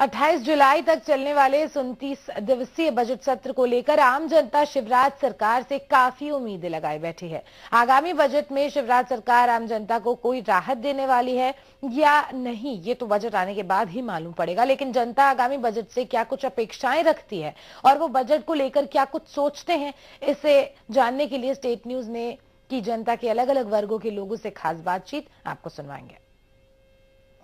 28 जुलाई तक चलने वाले इस 29 दिवसीय बजट सत्र को लेकर आम जनता शिवराज सरकार से काफी उम्मीदें लगाए बैठी है। आगामी बजट में शिवराज सरकार आम जनता को कोई राहत देने वाली है या नहीं, ये तो बजट आने के बाद ही मालूम पड़ेगा। लेकिन जनता आगामी बजट से क्या कुछ अपेक्षाएं रखती है और वो बजट को लेकर क्या कुछ सोचते हैं, इसे जानने के लिए स्टेट न्यूज ने की जनता के अलग अलग वर्गों के लोगों से खास बातचीत आपको सुनवाएंगे।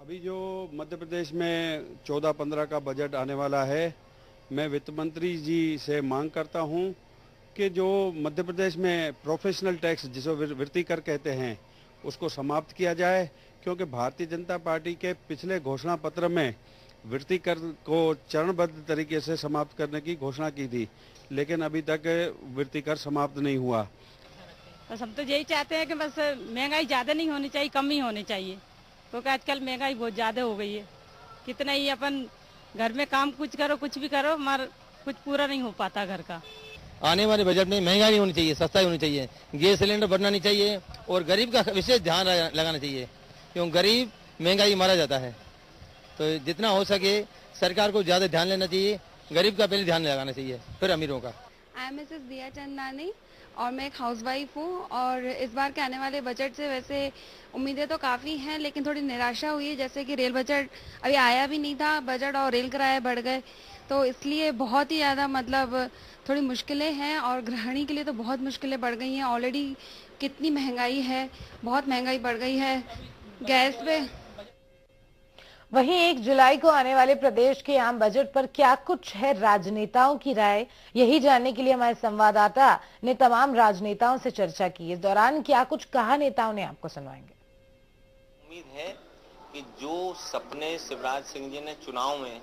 अभी जो मध्य प्रदेश में 14-15 का बजट आने वाला है, मैं वित्त मंत्री जी से मांग करता हूं कि जो मध्य प्रदेश में प्रोफेशनल टैक्स जिसे वृत्ति कर कहते हैं उसको समाप्त किया जाए, क्योंकि भारतीय जनता पार्टी के पिछले घोषणा पत्र में वृत्ति कर को चरणबद्ध तरीके से समाप्त करने की घोषणा की थी, लेकिन अभी तक वृत्ति कर समाप्त नहीं हुआ। बस हम तो यही चाहते हैं कि बस महंगाई ज़्यादा नहीं होनी चाहिए, कम ही होनी चाहिए, क्योंकि आजकल महंगाई बहुत ज़्यादा हो गई है। कितना ही अपन घर में काम कुछ करो, कुछ भी करो, मगर कुछ पूरा नहीं हो पाता घर का। आने वाले बजट में महंगाई नहीं होनी चाहिए, सस्ता ही होनी चाहिए, गैस सिलेंडर बढ़ना नहीं चाहिए और गरीब का विशेष ध्यान लगाना चाहिए, क्यों गरीब महंगाई मारा जाता है। तो जितना हो सके सरकार को ज़्यादा ध्यान लेना चाहिए, गरीब का पहले ध्यान लगाना चाहिए, फिर अमीरों का। आई एम मिसेस दिया चंदानी और मैं एक हाउसवाइफ हूँ और इस बार के आने वाले बजट से वैसे उम्मीदें तो काफ़ी हैं, लेकिन थोड़ी निराशा हुई है। जैसे कि रेल बजट अभी आया भी नहीं था बजट और रेल किराए बढ़ गए, तो इसलिए बहुत ही ज़्यादा मतलब थोड़ी मुश्किलें हैं और गृहिणी के लिए तो बहुत मुश्किलें बढ़ गई हैं। ऑलरेडी कितनी महंगाई है, बहुत महंगाई बढ़ गई है गैस पे। वहीं 1 जुलाई को आने वाले प्रदेश के आम बजट पर क्या कुछ है राजनेताओं की राय, यही जानने के लिए हमारे संवाददाता ने तमाम राजनेताओं से चर्चा की। इस दौरान क्या कुछ कहा नेताओं ने, आपको सुनवाएंगे। उम्मीद है कि जो सपने शिवराज सिंह जी ने चुनाव में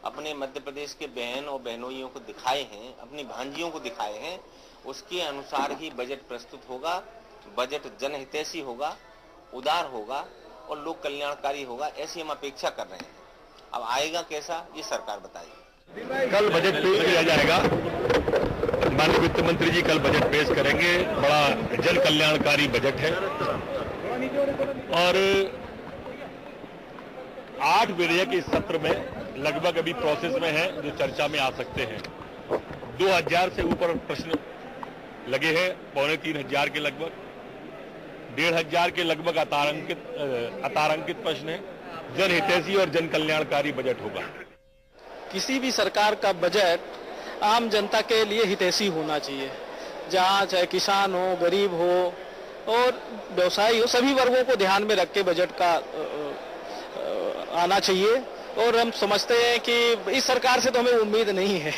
अपने मध्य प्रदेश के बहन और बहनोइयों को दिखाए हैं, अपनी भांजियों को दिखाए हैं, उसके अनुसार ही बजट प्रस्तुत होगा। बजट जनहितैषी होगा, उदार होगा और लोक कल्याणकारी होगा, ऐसी हम अपेक्षा कर रहे हैं। अब आएगा कैसा, ये सरकार बताएगी। कल बजट पेश किया जाएगा, माननीय वित्त मंत्री जी कल बजट पेश करेंगे। बड़ा जन कल्याणकारी बजट है और 8 विधेयक इस सत्र में लगभग अभी प्रोसेस में है, जो चर्चा में आ सकते हैं। 2000 से ऊपर प्रश्न लगे हैं, 2500 के लगभग, 1500 के लगभग अतारांकित प्रश्न है। जनहितैषी और जन कल्याणकारी बजट होगा। किसी भी सरकार का बजट आम जनता के लिए हितैषी होना चाहिए, जहां चाहे किसान हो, गरीब हो और व्यवसायी हो, सभी वर्गों को ध्यान में रख के बजट का आना चाहिए। और हम समझते हैं कि इस सरकार से तो हमें उम्मीद नहीं है,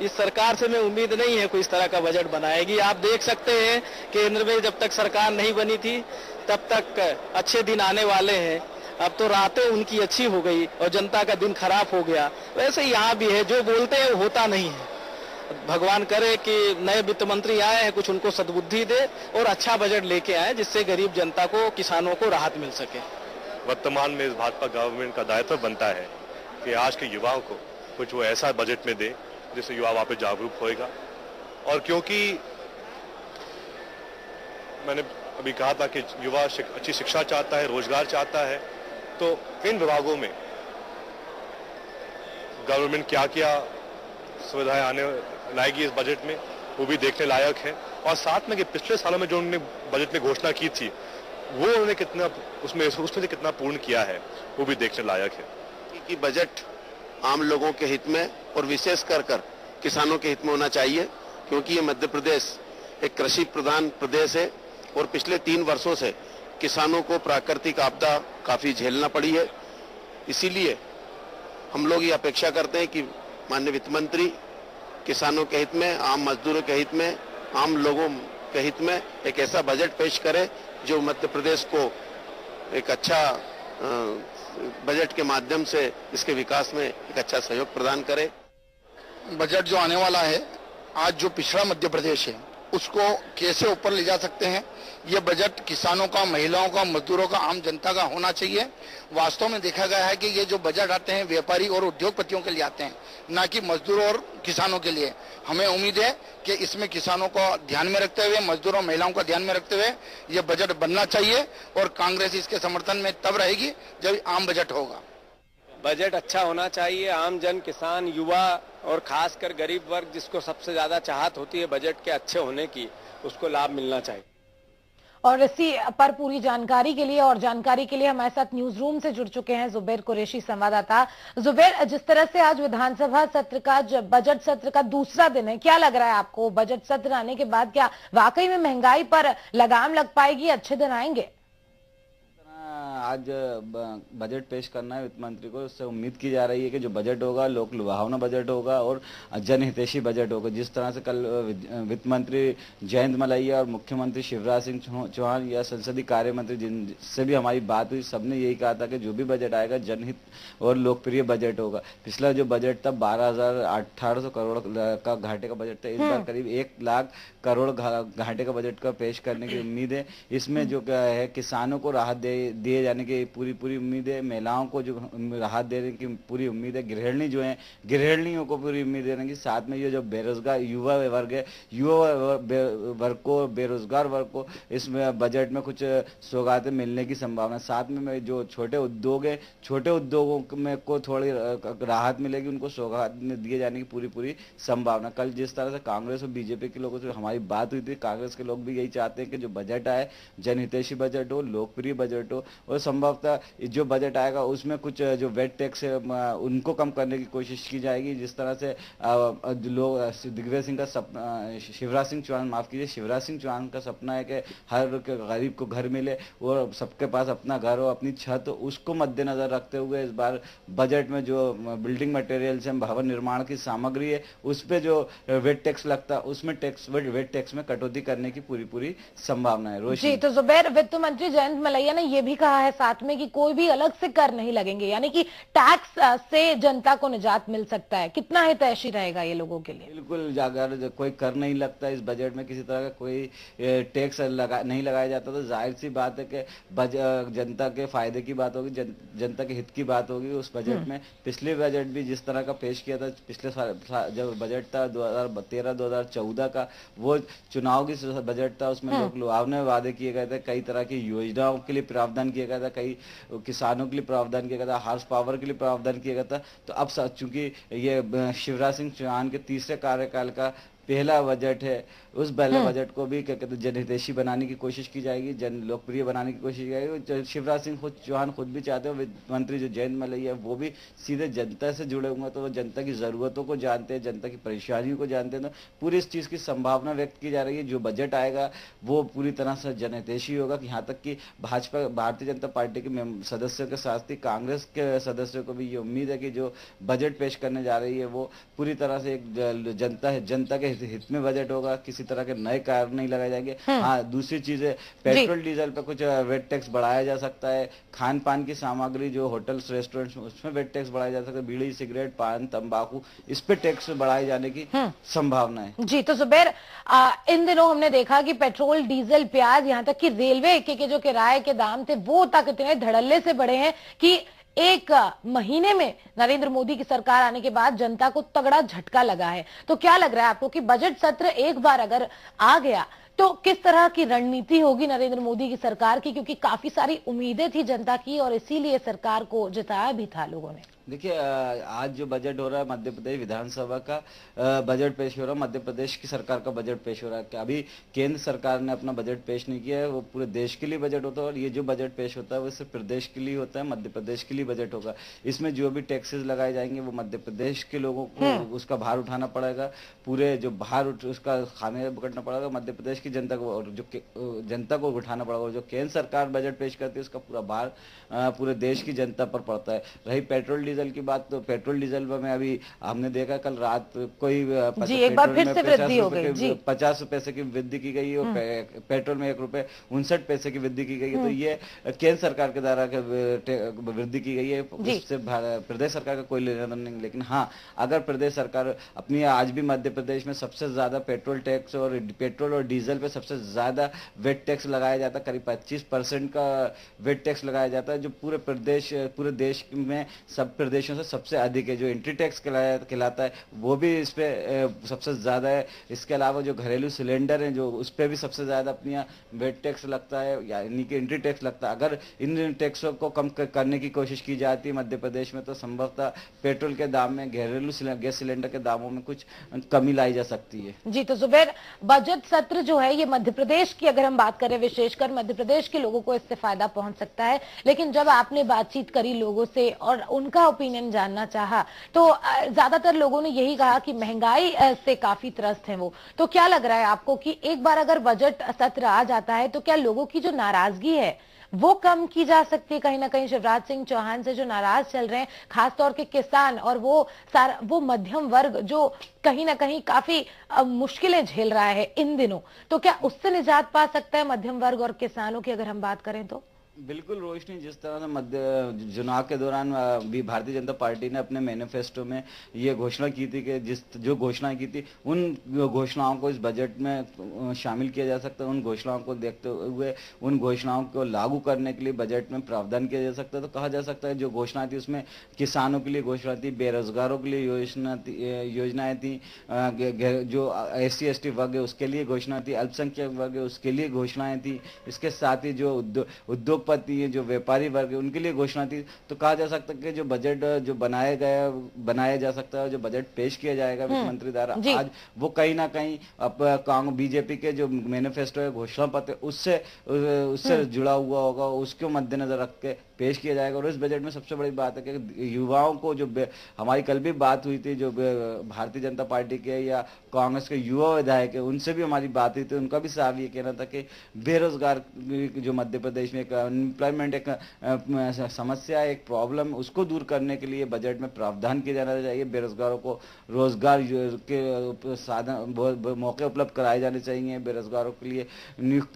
इस सरकार से हमें उम्मीद नहीं है कोई इस तरह का बजट बनाएगी। आप देख सकते हैं केंद्र में जब तक सरकार नहीं बनी थी तब तक अच्छे दिन आने वाले हैं, अब तो रातें उनकी अच्छी हो गई और जनता का दिन खराब हो गया। वैसे यहाँ भी है, जो बोलते हैं वो होता नहीं है। भगवान करे कि नए वित्त मंत्री आए हैं, कुछ उनको सद्बुद्धि दे और अच्छा बजट लेके आए, जिससे गरीब जनता को, किसानों को राहत मिल सके। वर्तमान में इस भाजपा गवर्नमेंट का दायित्व बनता है कि आज के युवाओं को कुछ वो ऐसा बजट में दे जिससे युवा वापस जागरूक होएगा। और क्योंकि मैंने अभी कहा था कि युवा अच्छी शिक्षा चाहता है, रोजगार चाहता है, तो इन विभागों में गवर्नमेंट क्या क्या सुविधाएं आने लाएगी इस बजट में, वो भी देखने लायक है। और साथ में कि पिछले सालों में जो उन्होंने बजट में घोषणा की थी, वो उन्होंने कितना उसमें से कितना पूर्ण किया है, वो भी देखने लायक है। कि बजट आम लोगों के हित में और विशेष कर किसानों के हित में होना चाहिए, क्योंकि ये मध्य प्रदेश एक कृषि प्रधान प्रदेश है और पिछले 3 वर्षों से किसानों को प्राकृतिक आपदा काफी झेलना पड़ी है। इसीलिए हम लोग ये अपेक्षा करते हैं कि माननीय वित्त मंत्री किसानों के हित में, आम मजदूरों के हित में, आम लोगों के हित में एक ऐसा बजट पेश करे जो मध्य प्रदेश को एक अच्छा बजट के माध्यम से इसके विकास में एक अच्छा सहयोग प्रदान करे। बजट जो आने वाला है, आज जो पिछड़ा मध्य प्रदेश है उसको कैसे ऊपर ले जा सकते हैं, ये बजट किसानों का, महिलाओं का, मजदूरों का, आम जनता का होना चाहिए। वास्तव में देखा गया है कि ये जो बजट आते हैं व्यापारी और उद्योगपतियों के लिए आते हैं, ना कि मजदूरों और किसानों के लिए। हमें उम्मीद है कि इसमें किसानों को ध्यान में रखते हुए, मजदूरों और महिलाओं को ध्यान में रखते हुए ये बजट बनना चाहिए और कांग्रेस इसके समर्थन में तब रहेगी जब आम बजट होगा। बजट अच्छा होना चाहिए। आम जन, किसान, युवा और खासकर गरीब वर्ग जिसको सबसे ज्यादा चाहत होती है बजट के अच्छे होने की, उसको लाभ मिलना चाहिए। और इसी पर पूरी जानकारी के लिए हमारे साथ न्यूज रूम से जुड़ चुके हैं जुबैर कुरैशी, संवाददाता। जुबैर, जिस तरह से आज विधानसभा सत्र का बजट सत्र का दूसरा दिन है, क्या लग रहा है आपको? बजट सत्र आने के बाद क्या वाकई में महंगाई पर लगाम लग पाएगी, अच्छे दिन आएंगे? आज बजट पेश करना है वित्त मंत्री को, उससे उम्मीद की जा रही है कि जो बजट होगा लोक लुभावना बजट होगा और जनहितैषी बजट होगा। जिस तरह से कल वित्त मंत्री जयंत मलैया और मुख्यमंत्री शिवराज सिंह चौहान या संसदीय कार्य मंत्री जिनसे भी हमारी बात हुई, सबने यही कहा था कि जो भी बजट आएगा जनहित और लोकप्रिय बजट होगा। पिछला जो बजट था 12,1800 करोड़ का घाटे का बजट था, इस बार करीब 1 लाख करोड़ घाटे का बजट का पेश करने की उम्मीद है। इसमें जो क्या है, किसानों को राहत दिए जाने की पूरी उम्मीद है, महिलाओं को जो राहत देने की पूरी उम्मीद है, गृहिणी जो है गृहिणियों को पूरी उम्मीद देने की, साथ में ये जो बेरोजगार युवा वर्ग है, युवा वर्ग को, बेरोजगार वर्ग को इसमें बजट में कुछ सौगातें मिलने की संभावना। साथ में जो छोटे उद्योग है, छोटे उद्योगों में को थोड़ी राहत मिलेगी, उनको सौगात दिए जाने की पूरी संभावना। कल जिस तरह से कांग्रेस और बीजेपी के लोगों से हमारी बात हुई थी, कांग्रेस के लोग भी यही चाहते हैं कि जो बजट आए जनहितैषी बजट हो, लोकप्रिय बजट हो, और संभवतः जो बजट आएगा उसमें कुछ जो वेट टैक्स है उनको कम करने की कोशिश की जाएगी। जिस तरह से लोग दिग्विजय सिंह का सपना, शिवराज सिंह चौहान का सपना है कि हर गरीब को घर मिले और सबके पास अपना घर हो, अपनी छत, उसको मद्देनजर रखते हुए इस बार बजट में जो बिल्डिंग मटेरियल्स है, भवन निर्माण की सामग्री है, उस पर जो वेट टैक्स लगता है उसमें वेट टैक्स में कटौती करने की पूरी संभावना है। जी, तो जुबैर, वित्त मंत्री जयंत मलैया ने यह भी कहा है साथ में कि कोई भी अलग से कर नहीं लगेंगे, यानी कि टैक्स से जनता को निजात मिल सकता है। कितना हितैषी रहेगा ये लोगों के लिए? बिल्कुल, अगर कोई कर नहीं लगता इस बजट में, किसी तरह का कोई टैक्स नहीं लगाया जाता, तो जाहिर सी बात है कि जनता के फायदे की बात होगी, जनता के हित की बात होगी उस बजट में। पिछले बजट भी जिस तरह का पेश किया था, पिछले साल जब बजट था 2013-2014 का, वो चुनाव की बजट था, उसमें लोग लुभावने वादे किए गए थे, कई तरह की योजनाओं के लिए प्रावधान किया गया था, कई किसानों के लिए प्रावधान किया गया था, हार्स पावर के लिए प्रावधान किया गया था। तो अब चूंकि ये शिवराज सिंह चौहान के तीसरे कार्यकाल का पहला बजट है, उस पहले बजट को भी क्या कहते हैं जनहितैषी बनाने की कोशिश की जाएगी, जन लोकप्रिय बनाने की कोशिश की जाएगी। शिवराज सिंह चौहान खुद भी चाहते हैं, वित्त मंत्री जो जयंत मलैया वो भी सीधे जनता से जुड़े हुए, तो वो जनता की जरूरतों को जानते हैं, जनता की परेशानियों को जानते हैं। तो पूरी इस चीज की संभावना व्यक्त की जा रही है, जो बजट आएगा वो पूरी तरह से जनहितैषी होगा। यहाँ तक कि भारतीय जनता पार्टी के सदस्यों के साथ ही कांग्रेस के सदस्यों को भी ये उम्मीद है कि जो बजट पेश करने जा रही है वो पूरी तरह से एक जनता के हित में बजट होगा, किसी तरह के नए कर नहीं लगाए जाएंगे। हाँ, दूसरी चीज है, पेट्रोल डीजल पे कुछ वेट टैक्स बढ़ाया जा सकता है, खान पान की सामग्री जो होटल्स रेस्टोरेंट्स उसमें वेट टैक्स बढ़ाया जा सकता है, बीड़ी सिगरेट पान तंबाकू इस पे टैक्स बढ़ाए जाने की संभावना है। जी, तो जुबैर, इन दिनों हमने देखा कि पेट्रोल डीजल प्याज यहाँ तक कि रेलवे के जो किराए के दाम थे वो तक इतने धड़ल्ले से बढ़े हैं कि एक महीने में नरेंद्र मोदी की सरकार आने के बाद जनता को तगड़ा झटका लगा है। तो क्या लग रहा है आपको कि बजट सत्र एक बार अगर आ गया तो किस तरह की रणनीति होगी नरेंद्र मोदी की सरकार की? क्योंकि काफी सारी उम्मीदें थी जनता की और इसीलिए सरकार को जिताया भी था लोगों ने। देखिए, आज जो बजट हो रहा है मध्य प्रदेश विधानसभा का बजट पेश हो रहा है, मध्य प्रदेश की सरकार का बजट पेश हो रहा है। अभी केंद्र सरकार ने अपना बजट पेश नहीं किया है, वो पूरे देश के लिए बजट होता है, और ये जो बजट पेश होता है वो सिर्फ प्रदेश के लिए होता है, मध्य प्रदेश के लिए बजट होगा। इसमें जो भी टैक्सेस लगाए जाएंगे वो मध्य प्रदेश के लोगों को उसका भार उठाना पड़ेगा, पूरे जो भार उसका खामियाजा भुगतना पड़ेगा मध्य प्रदेश की जनता को, और जो जनता को उठाना पड़ेगा। और जो केंद्र सरकार बजट पेश करती है उसका पूरा भार पूरे देश की जनता पर पड़ता है। रही पेट्रोल डीजल की बात, तो पेट्रोल डीजल में अभी हमने देखा कल रात कोई एक बार फिर से वृद्धि हो गई, 50 पैसे की वृद्धि की गई और पेट्रोल में ₹1.59 की वृद्धि की गई है। तो ये केंद्र सरकार के द्वारा वृद्धि की गई है, उससे प्रदेश सरकार का कोई लेना देना नहीं। लेकिन हाँ, अगर प्रदेश सरकार अपनी, आज भी मध्य प्रदेश में सबसे ज्यादा पेट्रोल टैक्स और पेट्रोल और डीजल पे सबसे ज्यादा वेट टैक्स लगाया जाता है, करीब 25% का वेट टैक्स लगाया जाता है, जो पूरे देश में सब प्रदेशों से सबसे अधिक है। जो एंट्री टैक्स कहलाता है वो भी इस पे सबसे ज्यादा है। इसके अलावा जो घरेलू सिलेंडर है जो उस पर भी सबसे ज्यादा अपनी वेट टैक्स लगता है, यानी कि एंट्री टैक्स लगता है। अगर इन टैक्सों को कम करने की कोशिश की जाती है मध्य प्रदेश में तो संभवतः पेट्रोल के दाम में, घरेलू गैस सिलेंडर के दामों में कुछ कमी लाई जा सकती है। जी, तो जुबैर, बजट सत्र जो है ये मध्य प्रदेश की अगर हम बात करें, विशेषकर मध्य प्रदेश के लोगों को इससे फायदा पहुंच सकता है, लेकिन जब आपने बातचीत करी लोगों से और उनका ओपिनियन जानना चाहा तो ज्यादातर लोगों ने यही कहा कि महंगाई से काफी त्रस्त है वो। तो क्या लग रहा है आपको कि एक बार अगर बजट सत्र आ जाता है तो क्या लोगों की जो नाराजगी है वो कम की जा सकती है? कहीं ना कहीं शिवराज सिंह चौहान से जो नाराज चल रहे हैं खासतौर के किसान और वो मध्यम वर्ग जो कहीं ना कहीं काफी मुश्किलें झेल रहा है इन दिनों, तो क्या उससे निजात पा सकता है मध्यम वर्ग और किसानों की अगर हम बात करें तो? बिल्कुल रोशनी, जिस तरह से चुनाव के दौरान भी भारतीय जनता पार्टी ने अपने मैनिफेस्टो में ये घोषणा की थी कि जो घोषणाएं की थी उन घोषणाओं को इस बजट में शामिल किया जा सकता है। उन घोषणाओं को देखते हुए उन घोषणाओं को लागू करने के लिए बजट में प्रावधान किया जा सकता है। तो कहा जा सकता है जो घोषणा थी उसमें किसानों के लिए घोषणा थी, बेरोजगारों के लिए योजनाएं थी, जो SC/ST वर्ग है उसके लिए घोषणा थी, अल्पसंख्यक वर्ग है उसके लिए घोषणाएं थी। इसके साथ ही जो उद्योगपति है, जो व्यापारी वर्ग है उनके लिए घोषणा थी। तो कहा जा सकता है कि जो बजट जो बनाया जा सकता है, जो बजट पेश किया जाएगा वित्त मंत्री द्वारा आज, वो कहीं ना कहीं बीजेपी के जो मैनिफेस्टो है, घोषणा पत्र, उससे जुड़ा हुआ होगा, उसको मद्देनजर रख के पेश किया जाएगा। और इस बजट में सबसे बड़ी बात है कि युवाओं को जो हमारी कल भी बात हुई थी, जो भारतीय जनता पार्टी के या कांग्रेस के युवा विधायक है उनसे भी हमारी बात हुई थी, उनका भी साफ ये कहना था कि बेरोजगार जो मध्य प्रदेश में एक अनएम्प्लॉयमेंट एक समस्या है, एक प्रॉब्लम, उसको दूर करने के लिए बजट में प्रावधान किया जाना चाहिए। बेरोजगारों को रोजगार के साधन मौके उपलब्ध कराए जाने चाहिए, बेरोजगारों के लिए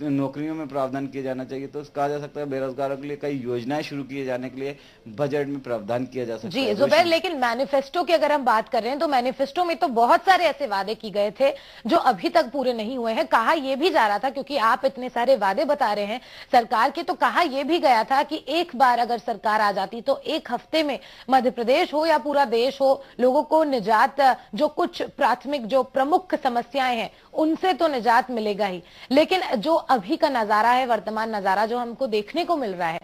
नौकरियों में प्रावधान किया जाना चाहिए। तो कहा जा सकता है बेरोजगारों के लिए कई योजनाएं शुरू किए जाने के लिए बजट में प्रावधान किया जा सकता है। जी जुबैर, लेकिन मैनिफेस्टो की अगर हम बात कर रहे हैं तो मैनिफेस्टो में तो बहुत सारे ऐसे वादे किए गए थे जो अभी तक पूरे नहीं हुए हैं। कहा यह भी जा रहा था, क्योंकि आप इतने सारे वादे बता रहे हैं सरकार के, तो कहा यह भी गया था कि एक बार अगर सरकार आ जाती तो एक हफ्ते में मध्य प्रदेश हो या पूरा देश हो, लोगों को निजात, जो कुछ प्राथमिक जो प्रमुख समस्याएं हैं उनसे तो निजात मिलेगा ही। लेकिन जो अभी का नजारा है, वर्तमान नजारा जो हमको देखने को मिल रहा है,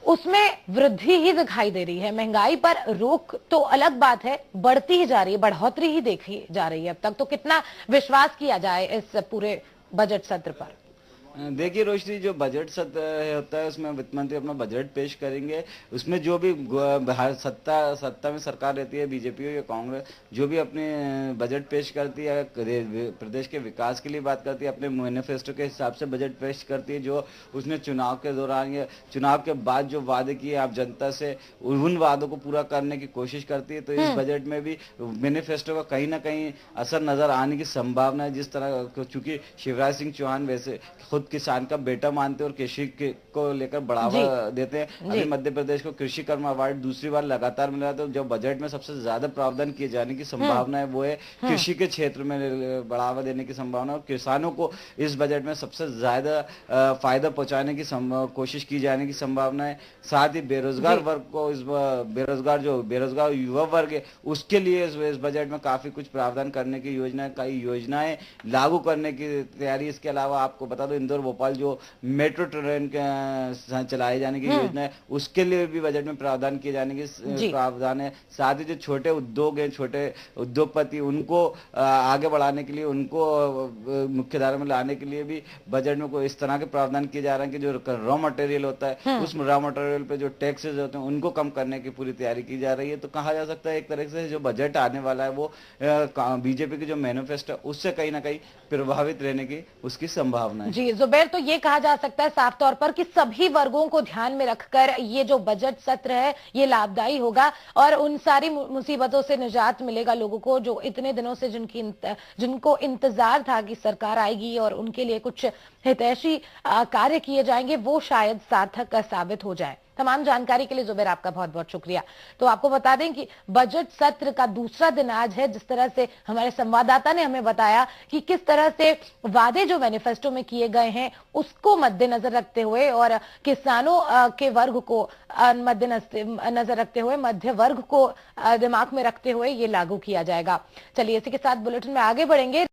उसमें वृद्धि ही दिखाई दे रही है। महंगाई पर रोक तो अलग बात है, बढ़ती ही जा रही है, बढ़ोतरी ही देखी जा रही है। अब तक तो कितना विश्वास किया जाए इस पूरे बजट सत्र पर? देखिए रोशनी, जो बजट सत्र होता है उसमें वित्त मंत्री अपना बजट पेश करेंगे। उसमें जो भी सत्ता में सरकार रहती है, बीजेपी हो या कांग्रेस, जो भी अपने बजट पेश करती है, प्रदेश के विकास के लिए बात करती है, अपने मैनिफेस्टो के हिसाब से बजट पेश करती है। जो उसने चुनाव के दौरान या चुनाव के बाद जो वादे किए आप जनता से, उन वादों को पूरा करने की कोशिश करती है। तो इस बजट में भी मैनिफेस्टो का कहीं ना कहीं असर नजर आने की संभावना है। जिस तरह, चूंकि शिवराज सिंह चौहान वैसे खुद किसान का बेटा मानते हैं और कृषि को लेकर बढ़ावा देते हैं। अभी मध्य प्रदेश को कृषि कर्म अवार्ड दूसरी बार लगातार मिल रहा है। तो जो बजट में सबसे ज्यादा प्रावधान किए जाने की संभावना है वो है कृषि के क्षेत्र में बढ़ावा देने की संभावना, और किसानों को इस बजट में सबसे ज्यादा फायदा पहुंचाने की कोशिश की जाने की संभावना है। साथ ही बेरोजगार वर्ग को, इस बेरोजगार युवा वर्ग है उसके लिए इस बजट में काफी कुछ प्रावधान करने की योजना, कई योजनाएं लागू करने की तैयारी। इसके अलावा आपको बता दो, इंदौर भोपाल जो मेट्रो ट्रेन के चलाए जाने की योजना है उसके लिए भी बजट में प्रावधान किए जाने की प्रावधान है। साथ ही जो छोटे उद्योग हैं, छोटे उद्योगपति, उनको आगे बढ़ाने के लिए, उनको मुख्यधारा में लाने के लिए भी बजट में कोई इस तरह के प्रावधान किए जा रहे हैं कि जो रॉ मटेरियल होता है उस रॉ मटेरियल पे जो टैक्सेस होते हैं उनको कम करने की पूरी तैयारी की जा रही है। तो कहा जा सकता है एक तरह से जो बजट आने वाला है वो बीजेपी की जो मैनिफेस्टो है उससे कहीं ना कहीं प्रभावित रहने की उसकी संभावना है। जी जुबैर, तो ये कहा जा सकता है साफ तौर पर कि सभी वर्गों को ध्यान में रखकर ये जो बजट सत्र है ये लाभदायी होगा और उन सारी मुसीबतों से निजात मिलेगा लोगों को जो इतने दिनों से जिनको इंतजार था कि सरकार आएगी और उनके लिए कुछ हितैषी कार्य किए जाएंगे, वो शायद सार्थक साबित हो जाए। तमाम जानकारी के लिए जुबैर आपका बहुत बहुत शुक्रिया। तो आपको बता दें कि बजट सत्र का दूसरा दिन आज है। जिस तरह से हमारे संवाददाता ने हमें बताया कि किस तरह से वादे जो मैनिफेस्टो में किए गए हैं उसको मद्देनजर रखते हुए और किसानों के वर्ग को मद्देनजर रखते हुए, मध्य वर्ग को दिमाग में रखते हुए ये लागू किया जाएगा। चलिए इसी के साथ बुलेटिन में आगे बढ़ेंगे।